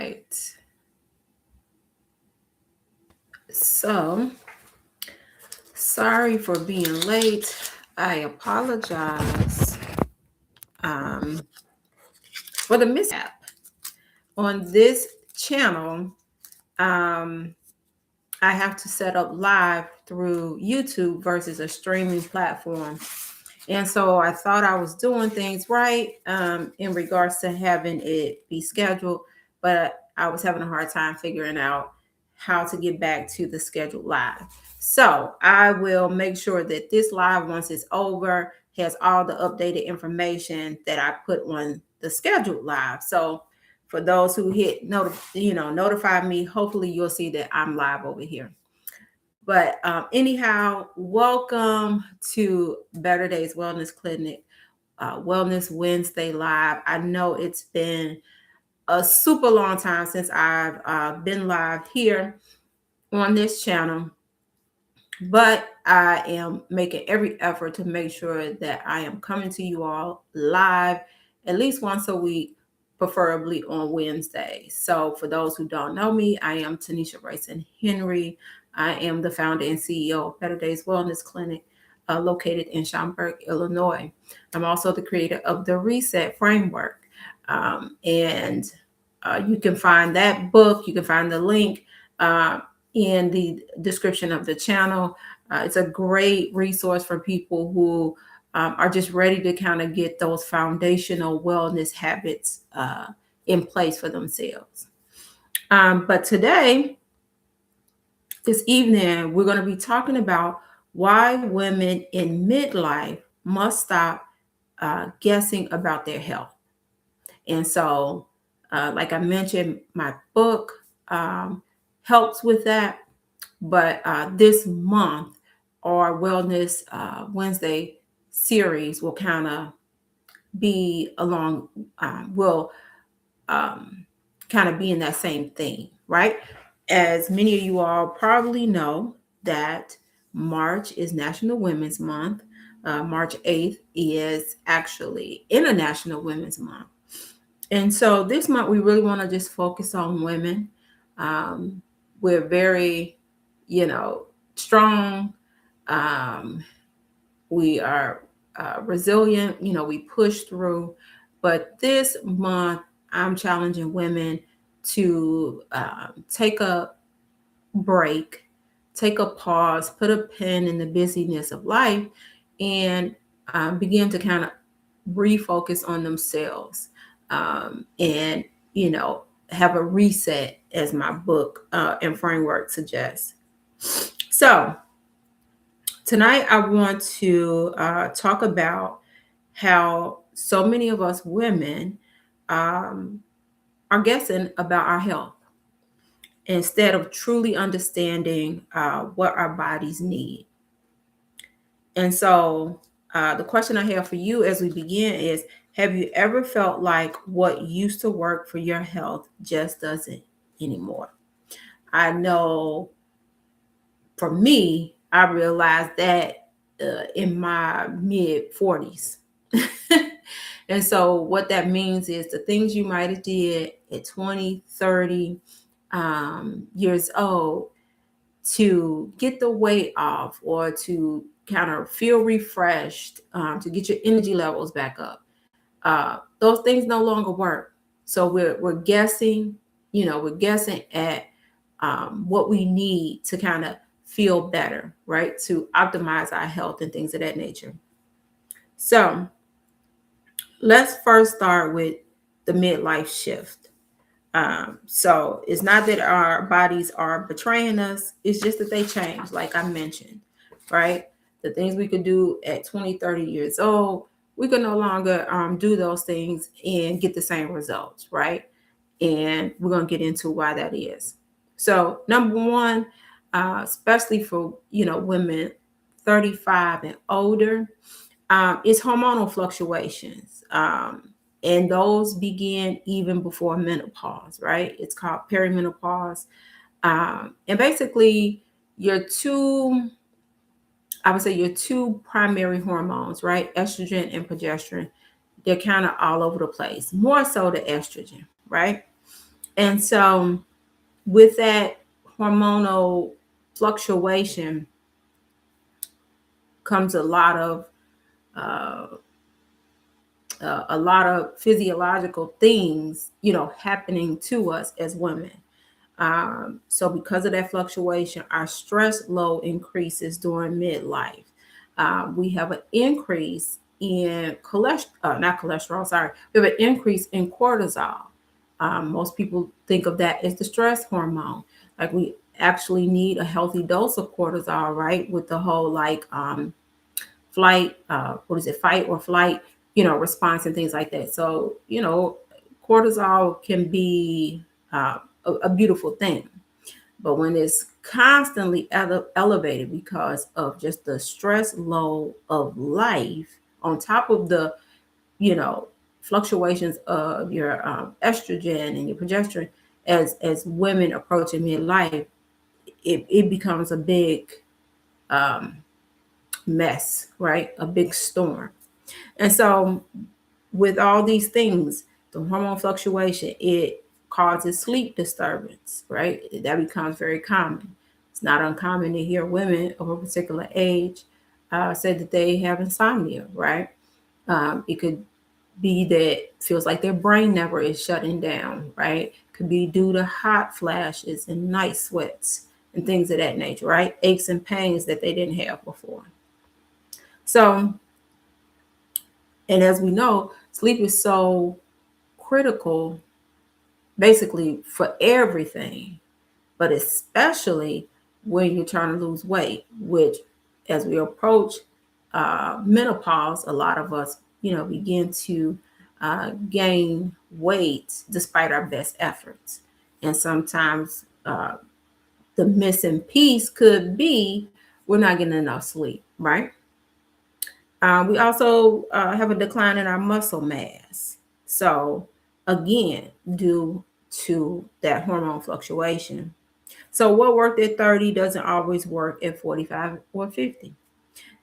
right. So, sorry for being late. I apologize for the mishap on this channel. Um, I have to set up live through YouTube versus a streaming platform. And so I thought I was doing things right in regards to having it be scheduled, but I was having a hard time figuring out how to get back to the scheduled live. So I will make sure that this live, once it's over, has all the updated information that I put on the scheduled live. So for those who hit notify me, hopefully you'll see that I'm live over here. But anyhow, welcome to Better Days Wellness Clinic, Wellness Wednesday Live. I know it's been a super long time since I've been live here on this channel, but I am making every effort to make sure that I am coming to you all live at least once a week, preferably on Wednesday. So for those who don't know me, I am Tanisha Rayson Henry. I am the founder and CEO of Better Days Wellness Clinic, located in Schaumburg, Illinois. I'm also the creator of the Reset Framework. And you can find that book, you can find the link in the description of the channel. It's a great resource for people who are just ready to kind of get those foundational wellness habits in place for themselves. But today, this evening, we're going to be talking about why women in midlife must stop guessing about their health. And so, like I mentioned, my book helps with that. But this month, our Wellness Wednesday series will kind of be along, will kind of be in that same theme, right? As many of you all probably know, that March is National Women's Month. March 8th is actually International Women's Month. And so this month, we really want to just focus on women. We're very, strong. We are resilient. We push through. But this month, I'm challenging women to take a break, take a pause, put a pin in the busyness of life, and begin to kind of refocus on themselves, and have a reset, as my book and framework suggests. So tonight I want to talk about how so many of us women are guessing about our health instead of truly understanding what our bodies need. And so the question I have for you as we begin is, have you ever felt like what used to work for your health just doesn't anymore? I know for me, I realized that in my mid 40s. And so what that means is the things you might have did at 20, 30 years old to get the weight off or to kind of feel refreshed, to get your energy levels back up. Those things no longer work. So we're guessing, we're guessing at what we need to kind of feel better, right? To optimize our health and things of that nature. So let's first start with the midlife shift. So it's not that our bodies are betraying us. It's just that they change, like I mentioned, right? The things we could do at 20, 30 years old, we can no longer do those things and get the same results, right? And we're going to get into why that is. So number one, especially for, women 35 and older, is hormonal fluctuations. And those begin even before menopause, right? It's called perimenopause. And basically, I would say your two primary hormones, right? Estrogen and progesterone, they're kind of all over the place, more so the estrogen, right? And so with that hormonal fluctuation comes uh, a lot of physiological things, happening to us as women. So because of that fluctuation, our stress load increases during midlife. We have an increase in not cholesterol, sorry. We have an increase in cortisol. Most people think of that as the stress hormone. Like we actually need a healthy dose of cortisol, right? With the whole flight, what is it, fight or flight, response and things like that. So, cortisol can be a beautiful thing. But when it's constantly elevated because of just the stress load of life, on top of the, you know, fluctuations of your estrogen and your progesterone, as women approaching midlife, it becomes a big um, mess, right? A big storm. And so with all these things, the hormone fluctuation, it causes sleep disturbance, right? That becomes very common. It's not uncommon to hear women of a particular age say that they have insomnia, right? It could be that feels like their brain never is shutting down, right? Could be due to hot flashes and night sweats and things of that nature, right? Aches and pains that they didn't have before. So, and as we know, sleep is so critical basically for everything, but especially when you're trying to lose weight, which as we approach menopause, a lot of us, begin to gain weight despite our best efforts. And sometimes the missing piece could be we're not getting enough sleep, right? We also have a decline in our muscle mass. So, again, due to that hormone fluctuation. So, what worked at 30 doesn't always work at 45 or 50.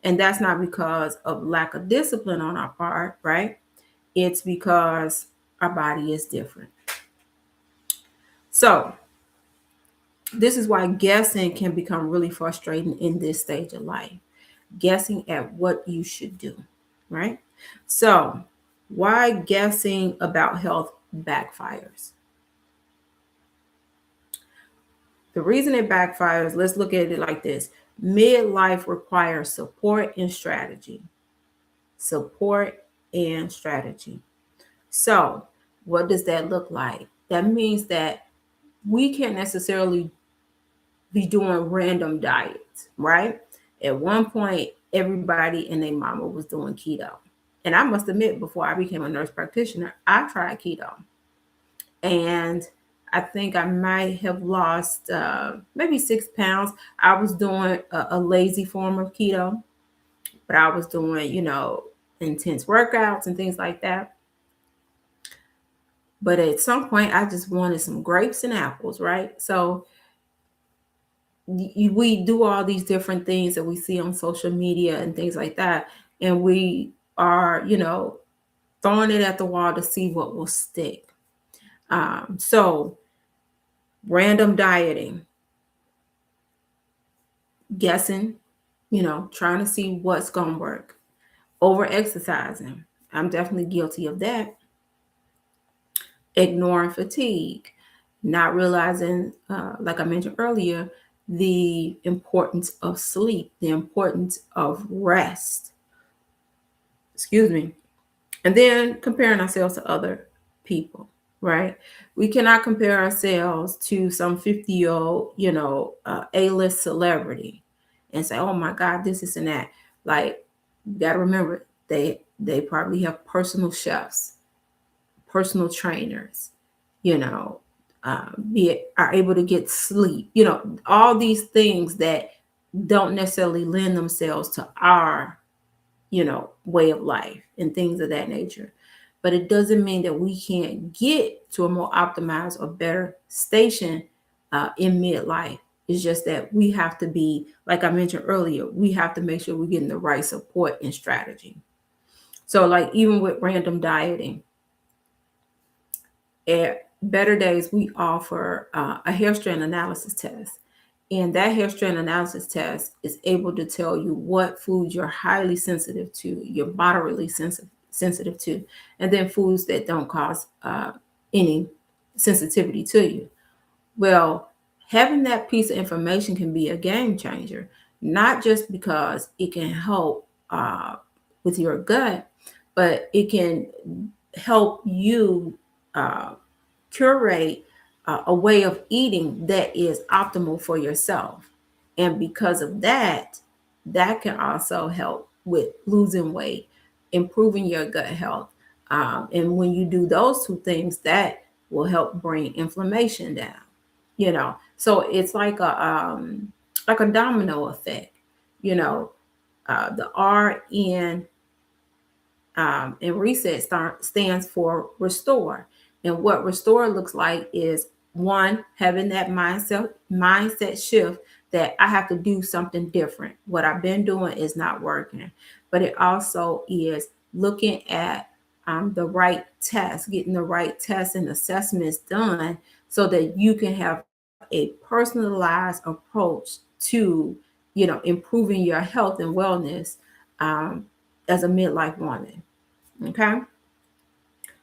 And that's not because of lack of discipline on our part, right? It's because our body is different. So, this is why guessing can become really frustrating in this stage of life. Guessing at what you should do, right? So, why guessing about health backfires? The reason it backfires, let's look at it like this. Midlife requires support and strategy. Support and strategy. So, what does that look like? That means that we can't necessarily be doing random diets, right? At one point, everybody and their mama was doing keto. And I must admit, before I became a nurse practitioner, I tried keto. And I think I might have lost maybe 6 pounds. I was doing a lazy form of keto, but I was doing, intense workouts and things like that. But at some point, I just wanted some grapes and apples, right? So we do all these different things that we see on social media and things like that. And we are, throwing it at the wall to see what will stick. So random dieting, guessing, trying to see what's going to work. Over exercising. I'm definitely guilty of that. Ignoring fatigue, not realizing, like I mentioned earlier, the importance of sleep, the importance of rest. Excuse me. And then comparing ourselves to other people, right? We cannot compare ourselves to some 50-year-old, A-list celebrity and say, oh my God, this, is and that. Like, you got to remember, they probably have personal chefs, personal trainers, are able to get sleep, all these things that don't necessarily lend themselves to our way of life and things of that nature. But it doesn't mean that we can't get to a more optimized or better station in midlife. It's just that we have to be, like I mentioned earlier, we have to make sure we're getting the right support and strategy. So, like, even with random dieting, Better Days, we offer a hair strand analysis test. And that hair strand analysis test is able to tell you what foods you're highly sensitive to, you're moderately sensitive to, and then foods that don't cause any sensitivity to you. Well, having that piece of information can be a game changer, not just because it can help with your gut, but it can help you uh, curate a way of eating that is optimal for yourself. And because of that, that can also help with losing weight, improving your gut health. And when you do those two things, that will help bring inflammation down. So it's like a domino effect. You know, the R and reset stands for restore. And what restore looks like is one, having that mindset shift that I have to do something different. What I've been doing is not working. But it also is looking at the right tests, getting the right tests and assessments done so that you can have a personalized approach to, improving your health and wellness um, as a midlife woman. Okay.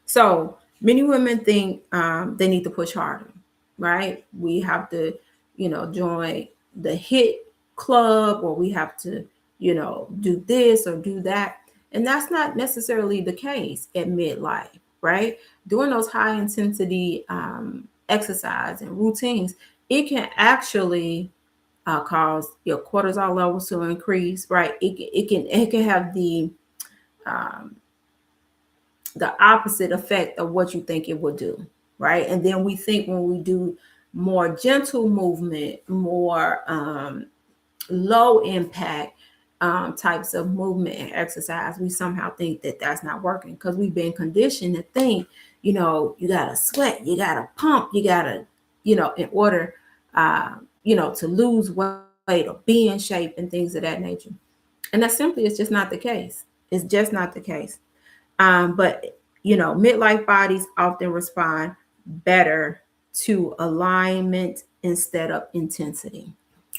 So many women think they need to push harder, right? We have to, join the hit club, or we have to, do this or do that. And that's not necessarily the case at midlife, right? Doing those high intensity exercise and routines, it can actually cause your cortisol levels to increase, right? It can have um, the opposite effect of what you think it would do, right? And then we think when we do more gentle movement, more low impact types of movement and exercise, we somehow think that that's not working because we've been conditioned to think, you gotta sweat, you gotta pump, you gotta, in order, to lose weight or be in shape and things of that nature. And that simply is just not the case. It's just not the case. But midlife bodies often respond better to alignment instead of intensity.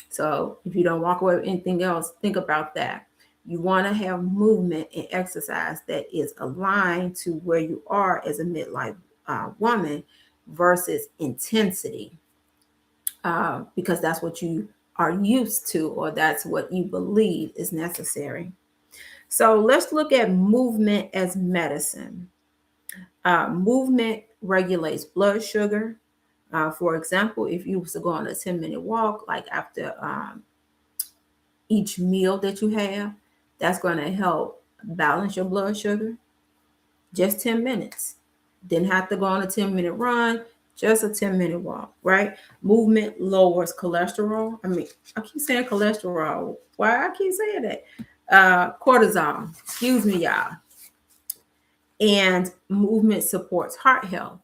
So if you don't walk away with anything else, think about that. You want to have movement and exercise that is aligned to where you are as a midlife woman versus intensity, because that's what you are used to, or that's what you believe is necessary. So let's look at movement as medicine. Movement regulates blood sugar. For example, if you was to go on a 10-minute walk, like after each meal that you have, that's going to help balance your blood sugar. Just 10 minutes. Didn't have to go on a 10-minute run, just a 10-minute walk, right? Movement lowers cholesterol. I keep saying cholesterol. Why I keep saying that? Cortisol. Excuse me, y'all. And movement supports heart health.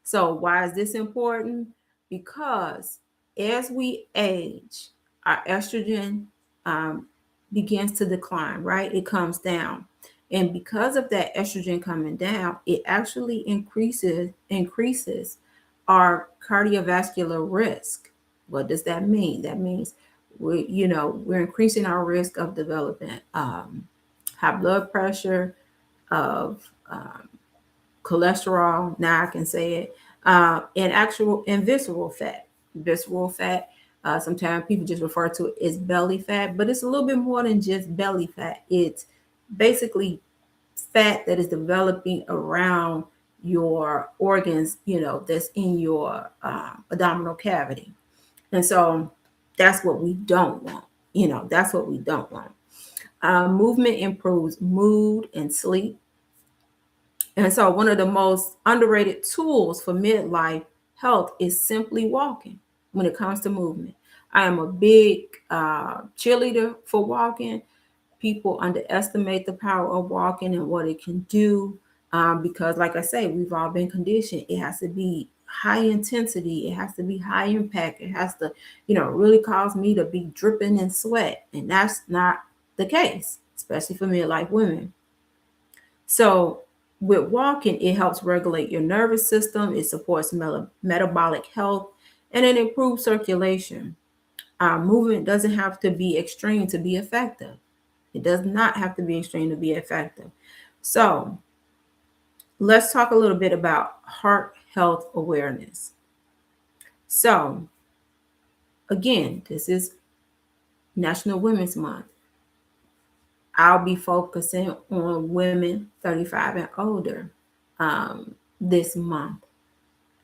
So, why is this important? Because as we age, our estrogen um, begins to decline, right? It comes down. And because of that estrogen coming down, it actually increases our cardiovascular risk. What does that mean? That means we're increasing our risk of developing high blood pressure, of cholesterol. Now I can say it, and visceral fat. Visceral fat. Sometimes people just refer to it as belly fat, but it's a little bit more than just belly fat. It's basically fat that is developing around your organs, that's in your abdominal cavity. And so that's what we don't want. That's what we don't want. Movement improves mood and sleep. And so, one of the most underrated tools for midlife health is simply walking when it comes to movement. I am a big cheerleader for walking. People underestimate the power of walking and what it can do, because, like I say, we've all been conditioned. It has to be high intensity, it has to be high impact, it has to, really cause me to be dripping in sweat. And that's not the case, especially for midlife women. So, with walking, it helps regulate your nervous system, it supports metabolic health, and it improves circulation. Movement doesn't have to be extreme to be effective. It does not have to be extreme to be effective. So, let's talk a little bit about heart health awareness. So, again, this is National Women's Month. I'll be focusing on women 35 and older this month.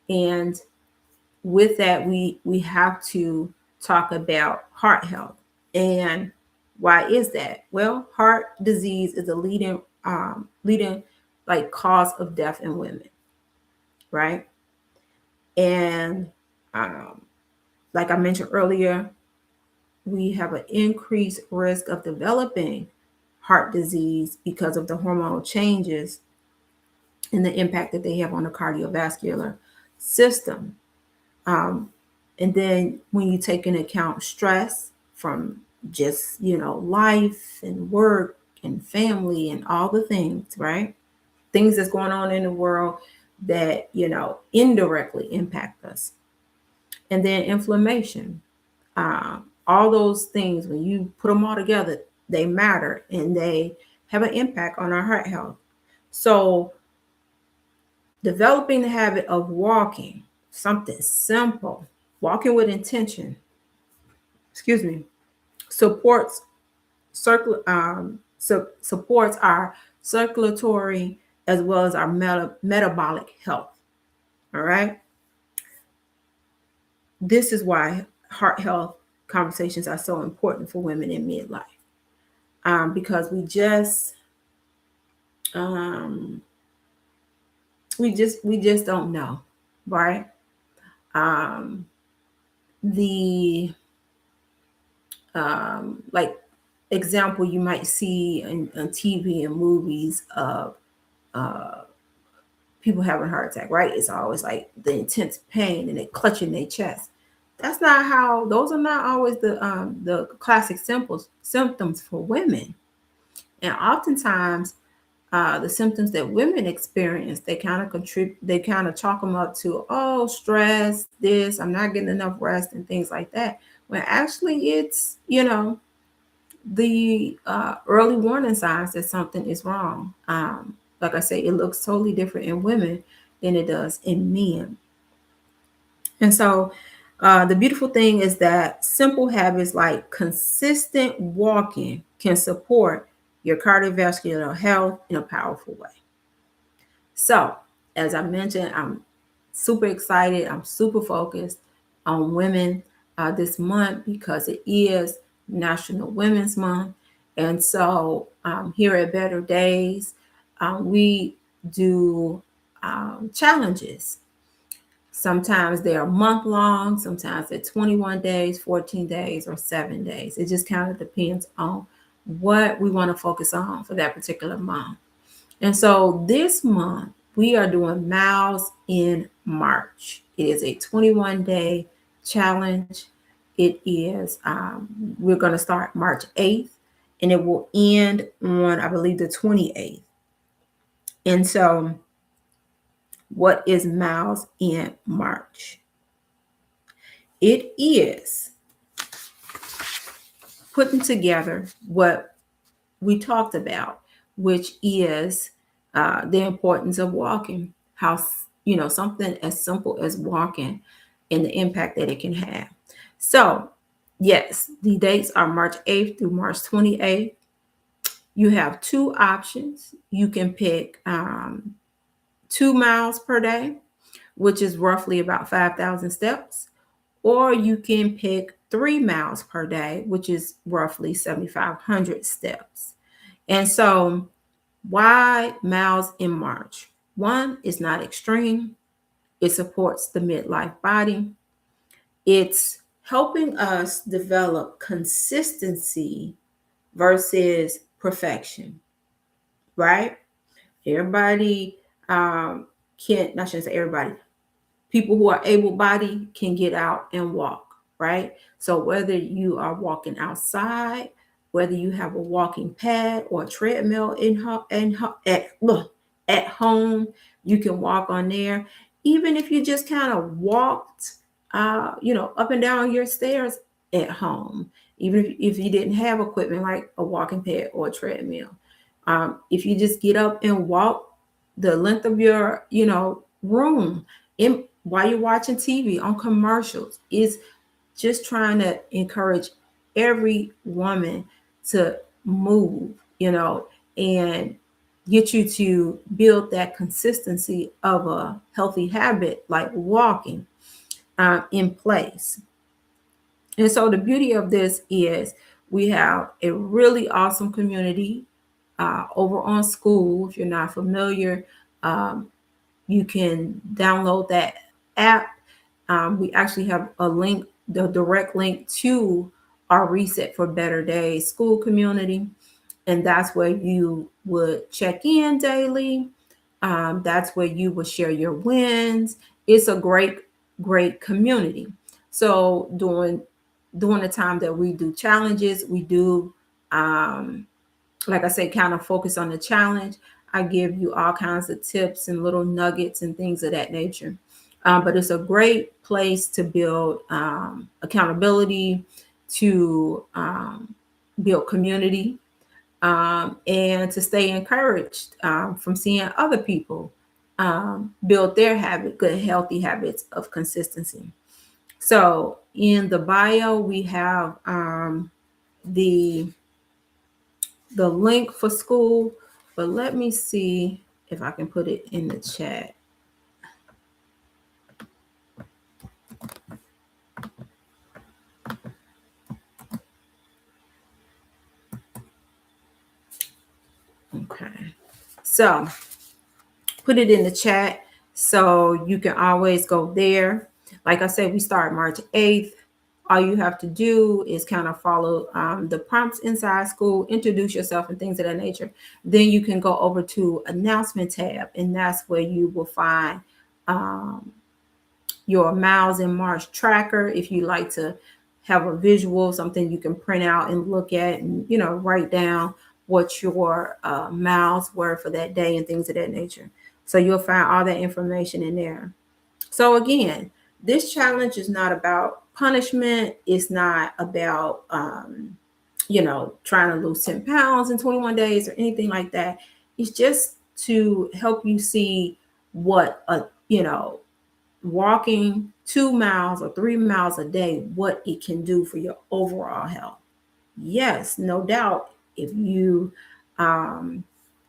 And with that, we have to talk about heart health. And why is that? Well, heart disease is a leading like cause of death in women, right? And um, like I mentioned earlier, we have an increased risk of developing heart disease because of the hormonal changes and the impact that they have on the cardiovascular system. Um, and then when you take into account stress from just, life and work and family and all the things, right? Things that's going on in the world that, indirectly impact us. And then inflammation. All those things, when you put them all together, they matter and they have an impact on our heart health. So, developing the habit of walking, something simple, walking with intention, excuse me, supports supports our circulatory as well as our metabolic health. All right. This is why heart health conversations are so important for women in midlife, because um, we just don't know, right? Um, the like example you might see on TV and movies of uh, people having a heart attack, right? It's always like the intense pain and they clutching their chest. That's not how. Those are not always the classic symptoms for women. And oftentimes, the symptoms that women experience, they kind of contribute. They kind of chalk them up to, oh, stress, this, I'm not getting enough rest, and things like that. When actually, it's the early warning signs that something is wrong. Like I say, it looks totally different in women than it does in men. And so the beautiful thing is that simple habits like consistent walking can support your cardiovascular health in a powerful way. So, as I mentioned, I'm super excited. I'm super focused on women this month because it is National Women's Month. And so, here at Better Days, we do challenges. Sometimes they are month long, sometimes they're 21 days, 14 days, or 7 days. It just kind of depends on what we want to focus on for that particular month. And so this month, we are doing Miles in March. It is a 21-day challenge. We're going to start March 8th, and it will end on, I believe, the 28th. And so, what is Miles in March? It is putting together what we talked about, which is the importance of walking, how, something as simple as walking and the impact that it can have. So, yes, the dates are March 8th through March 28th. You have two options. You can pick 2 miles per day, which is roughly about 5,000 steps, or you can pick 3 miles per day, which is roughly 7,500 steps. And so, why miles in March? One, it's not extreme. It supports the midlife body. It's helping us develop consistency versus perfection, right? Everybody can't, I shouldn't say everybody, people who are able-bodied can get out and walk, right? So whether you are walking outside, whether you have a walking pad or a treadmill at at home, you can walk on there. Even if you just kind of walked, up and down your stairs at home, even if you didn't have equipment like a walking pad or a treadmill, if you just get up and walk the length of your, room in while you're watching TV on commercials, is just trying to encourage every woman to move, and get you to build that consistency of a healthy habit like walking in place. And so the beauty of this is we have a really awesome community over on School. If you're not familiar, um, you can download that app. We actually have a link, the direct link to our Reset for Better Days School community. And that's where you would check in daily. That's where you would share your wins. It's a great community. So during the time that we do challenges, we do, like I say, kind of focus on the challenge. I give you all kinds of tips and little nuggets and things of that nature. But it's a great place to build accountability, to build community, and to stay encouraged from seeing other people build their good, healthy habits of consistency. So in the bio, we have the link for School, but let me see if I can put it in the chat. Okay, so put it in the chat so you can always go there. Like I said, we start March 8th. All you have to do is kind of follow the prompts inside School, introduce yourself and things of that nature. Then you can go over to announcement tab, and that's where you will find your miles in March tracker. If you like to have a visual, something you can print out and look at and, write down what your miles were for that day and things of that nature. So you'll find all that information in there. So again, this challenge is not about punishment. It's not about, trying to lose 10 pounds in 21 days or anything like that. It's just to help you see what walking 2 miles or 3 miles a day, what it can do for your overall health. Yes, no doubt, if you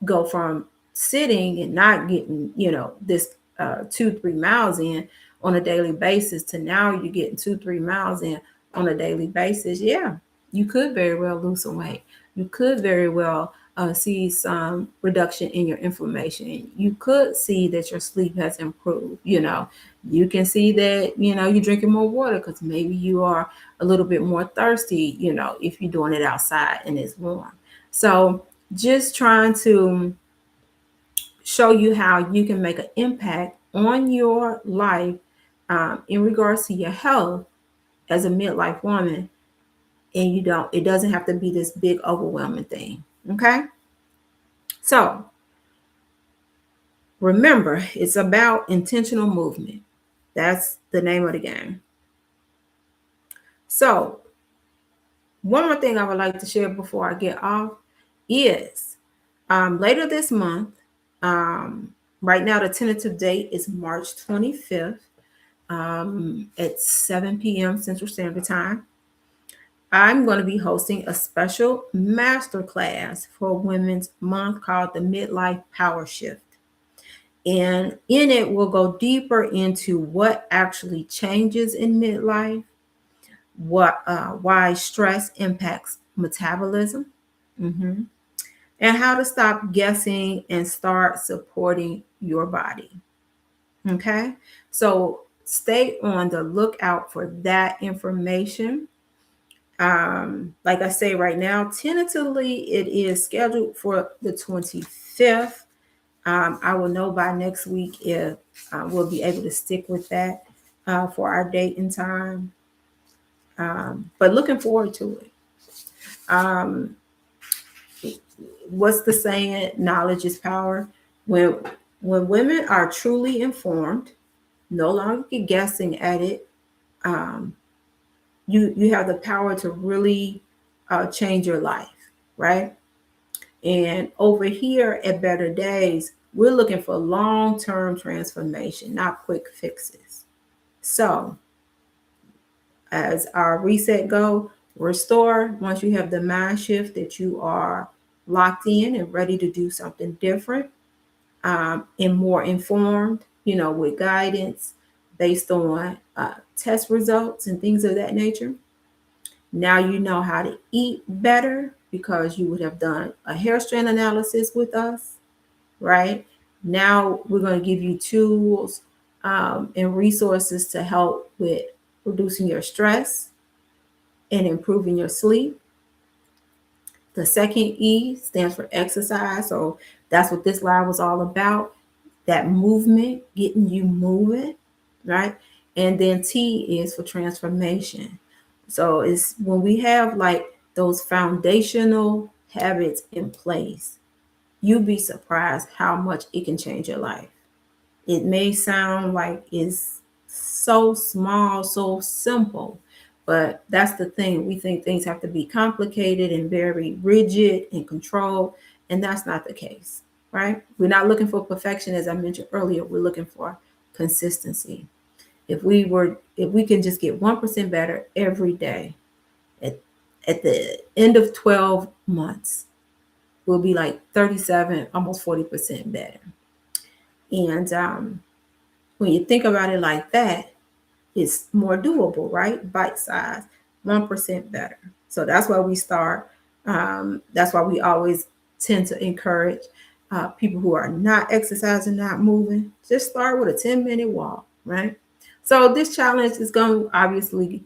go from sitting and not getting, this 2-3 miles in on a daily basis to now you're getting 2-3 miles in on a daily basis, yeah, you could very well lose some weight. You could very well see some reduction in your inflammation. You could see that your sleep has improved. You can see that, you're drinking more water because maybe you are a little bit more thirsty, if you're doing it outside and it's warm. So just trying to show you how you can make an impact on your life in regards to your health as a midlife woman. And it doesn't have to be this big overwhelming thing. Okay. So remember, it's about intentional movement. That's the name of the game. So one more thing I would like to share before I get off is later this month, right now the tentative date is March 25th at 7 p.m. Central Standard Time. I'm going to be hosting a special masterclass for Women's Month called the Midlife Power Shift. And in it, we'll go deeper into what actually changes in midlife, why stress impacts metabolism, and how to stop guessing and start supporting your body. Okay, so stay on the lookout for that information. Like I say, right now, tentatively, it is scheduled for the 25th. I will know by next week if we'll be able to stick with that for our date and time. But looking forward to it. What's the saying? Knowledge is power. When women are truly informed, no longer guessing at it, um, you have the power to really change your life, right? And over here at Better Days, we're looking for long-term transformation, not quick fixes. So, as our reset go, restore. Once you have the mind shift that you are locked in and ready to do something different, and more informed, with guidance based on test results and things of that nature. Now you know how to eat better because you would have done a hair strand analysis with us, right? Now we're going to give you tools and resources to help with reducing your stress and improving your sleep. The second E stands for exercise. So that's what this live was all about. That movement, getting you moving, right? And then T is for transformation. So it's when we have like those foundational habits in place, you'd be surprised how much it can change your life. It may sound like it's so small, so simple, but that's the thing. We think things have to be complicated and very rigid and controlled, and that's not the case, right? We're not looking for perfection, as I mentioned earlier. We're looking for consistency. If we can just get 1% better every day, at, at the end of 12 months, we'll be like 37, almost 40% better. And when you think about it like that, it's more doable, right? Bite size, 1% better. So that's why we start. That's why we always tend to encourage people who are not exercising, not moving, just start with a 10-minute walk, right? So this challenge is going to obviously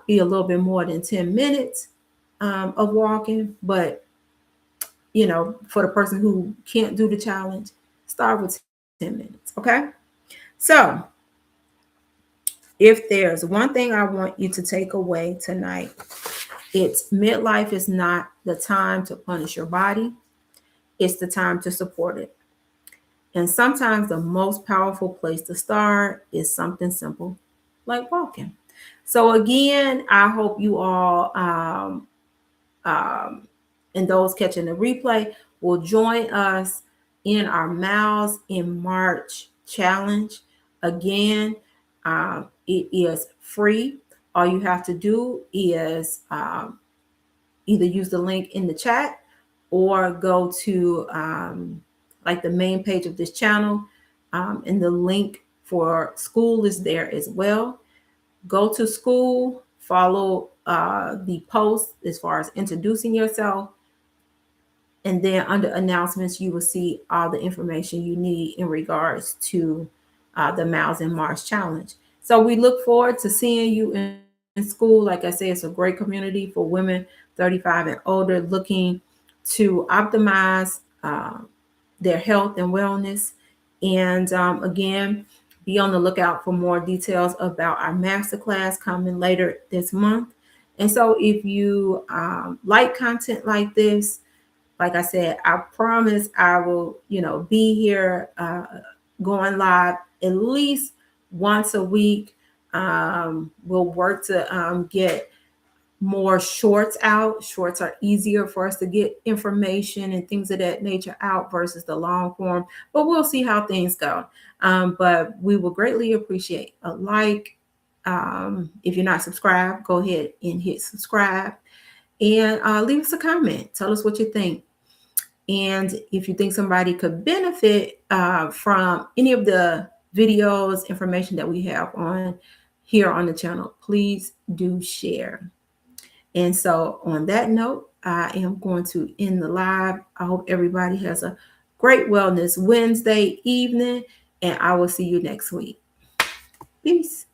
be a little bit more than 10 minutes of walking, but for the person who can't do the challenge, start with 10 minutes, okay? So if there's one thing I want you to take away tonight, it's midlife is not the time to punish your body. It's the time to support it. And sometimes the most powerful place to start is something simple like walking. So again, I hope you all and those catching the replay will join us in our Miles in March challenge. Again, it is free. All you have to do is either use the link in the chat or go to like the main page of this channel, and the link for school is there as well. Go to school, follow the post as far as introducing yourself, and then under announcements, you will see all the information you need in regards to the Miles in Mars Challenge. So we look forward to seeing you in school. Like I say, it's a great community for women 35 and older looking to optimize their health and wellness. And again, be on the lookout for more details about our masterclass coming later this month. And so if you like content like this, like I said, I promise I will, be here going live at least once a week. We'll work to get more shorts out. Shorts are easier for us to get information and things of that nature out versus the long form, but we'll see how things go. But we will greatly appreciate a like. If you're not subscribed, go ahead and hit subscribe and leave us a comment. Tell us what you think. And if you think somebody could benefit from any of the videos, information that we have on here on the channel, please do share. And so on that note, I am going to end the live. I hope everybody has a great Wellness Wednesday evening, and I will see you next week. Peace.